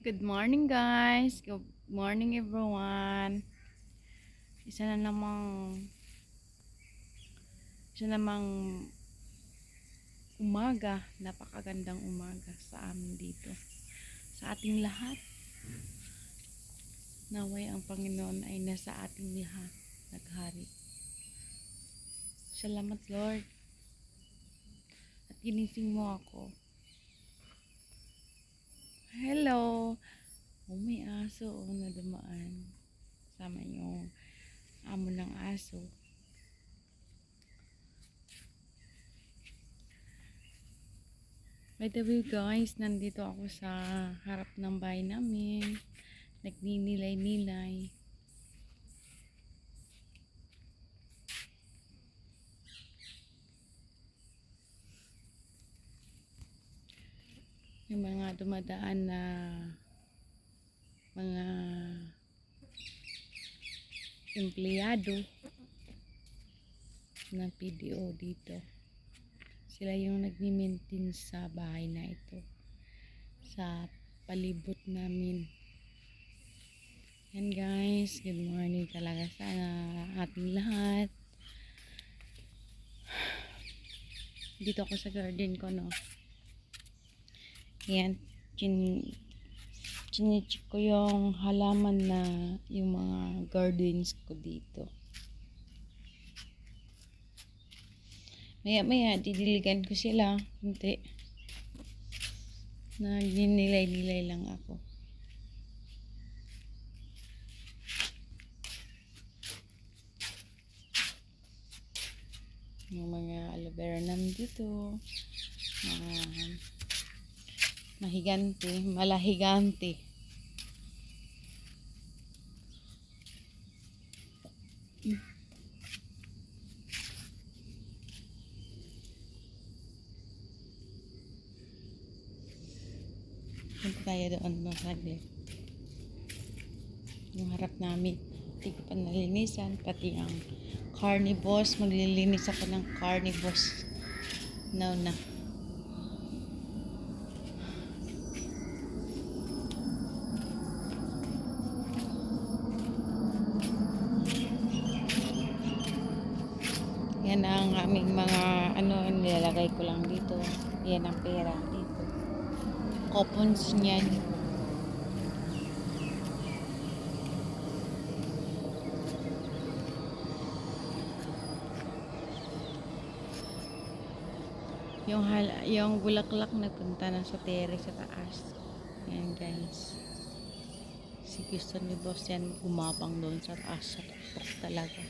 Good morning guys. Good morning everyone. Isa na namang isa namang umaga, napakagandang umaga sa amin dito. Sa ating lahat. Naway ang Panginoon ay nasa ating lahat naghari. Salamat Lord. At ginising mo ako. Hello. Oh, may aso na dumaan. Sama yung amo ng aso. By the way guys, nandito ako sa harap ng bahay namin. Nagninilay-nilay. Yung mga dumadaan na mga empleyado ng PDO dito. Sila yung nagmi-maintain sa bahay na ito. Sa palibot namin. Yan guys, good morning talaga sa ating lahat. Dito ako sa garden ko, no. Yan, chinichik ko yung halaman na yung mga gardens ko dito. Maya didiligan ko sila. Hindi. Nagninilay-nilay lang ako. Yung mga aloe vera nandito. Mahigante, malahigante. Punta tayo doon saglit. Yung harap namin, hindi ko pa nalinisan. Pati ang carnivores, maglilinis ako ng carnivores. Now na. Yan ang aming mga nilalagay ko lang dito. Yan ang pera dito. Coupons niyan. Yung bulaklak nagpunta na sa terrace sa taas. Yan guys. Si gusto ni boss yan gumapang doon sa taas sa tuktok talaga.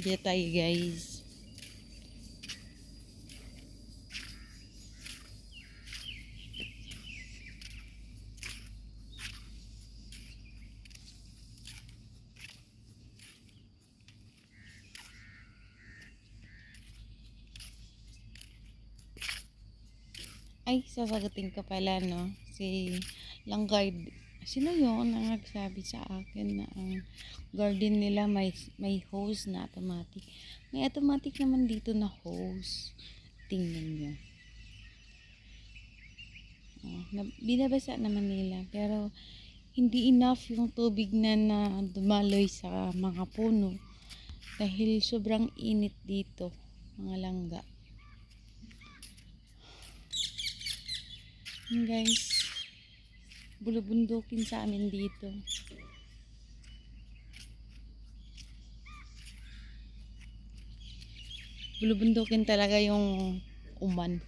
Dito tayo guys. Ay, sasagutin ko pala, no? Si Langgard. Sino yun ang nagsabi sa akin na ang garden nila may hose na automatic. May automatic naman dito na hose. Tingnan nyo. Oh, binabasa naman nila. Pero, hindi enough yung tubig na dumaloy sa mga puno. Dahil sobrang init dito, mga langga. Guys, bulubundukin sa amin dito. Bulubundukin talaga yung uman.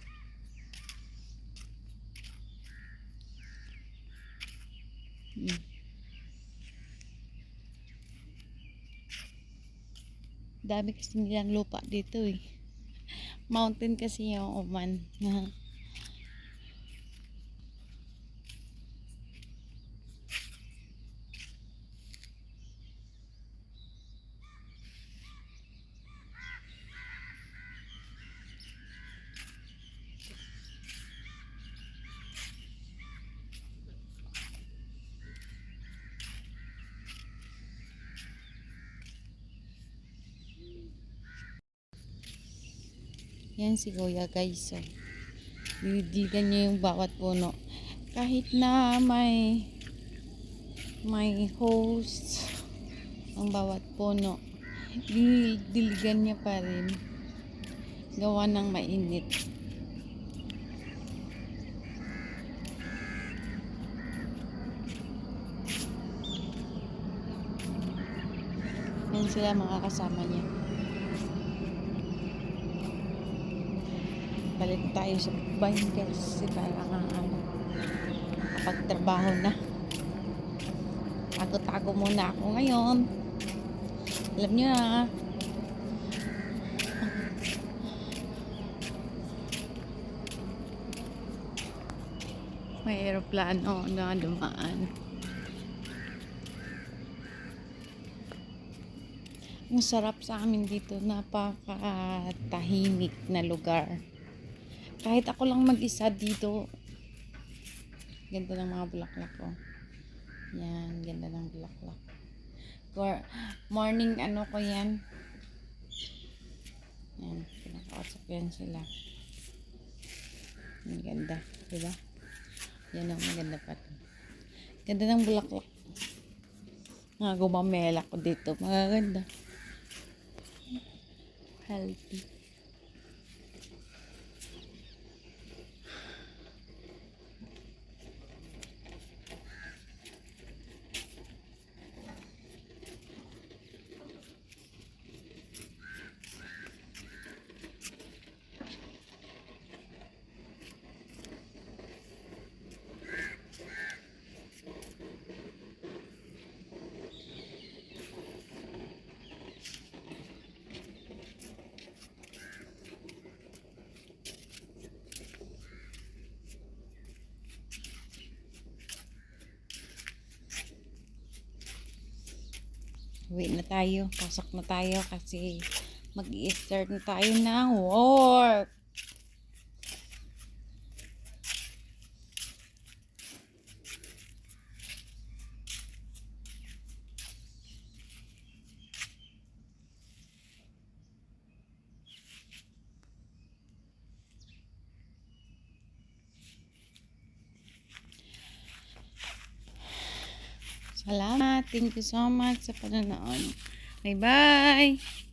Dami kasi nilang lupa dito eh. Mountain kasi yung uman. Yan si Kuya guys. So, didiligan niya yung bawat puno. Kahit na may host ang bawat puno, diligan niya pa rin. Gawa ng mainit. Yan sila mga kasama niya. Balik tayo sa bahay kasi kailangan kapagtrabaho na. Tago-tago muna ako ngayon. Alam niyo na. May aeroplano na dumaan. Ang sarap sa amin dito, napakatahimik na lugar. Kahit ako lang mag-isa dito, ganda ng mga bulaklak ko. Yan, ganda ng bulaklak. Morning ano ko yan. Yan, pinakausap yan sila. Ang ganda, diba? Yan ang maganda pa rin. Ganda ng bulaklak. Mga gumamela ko dito, magaganda. Healthy. Uwi na tayo. Pasok na tayo kasi mag-i-start na tayo ng work. Salamat. Thank you so much sa panonood. Bye-bye.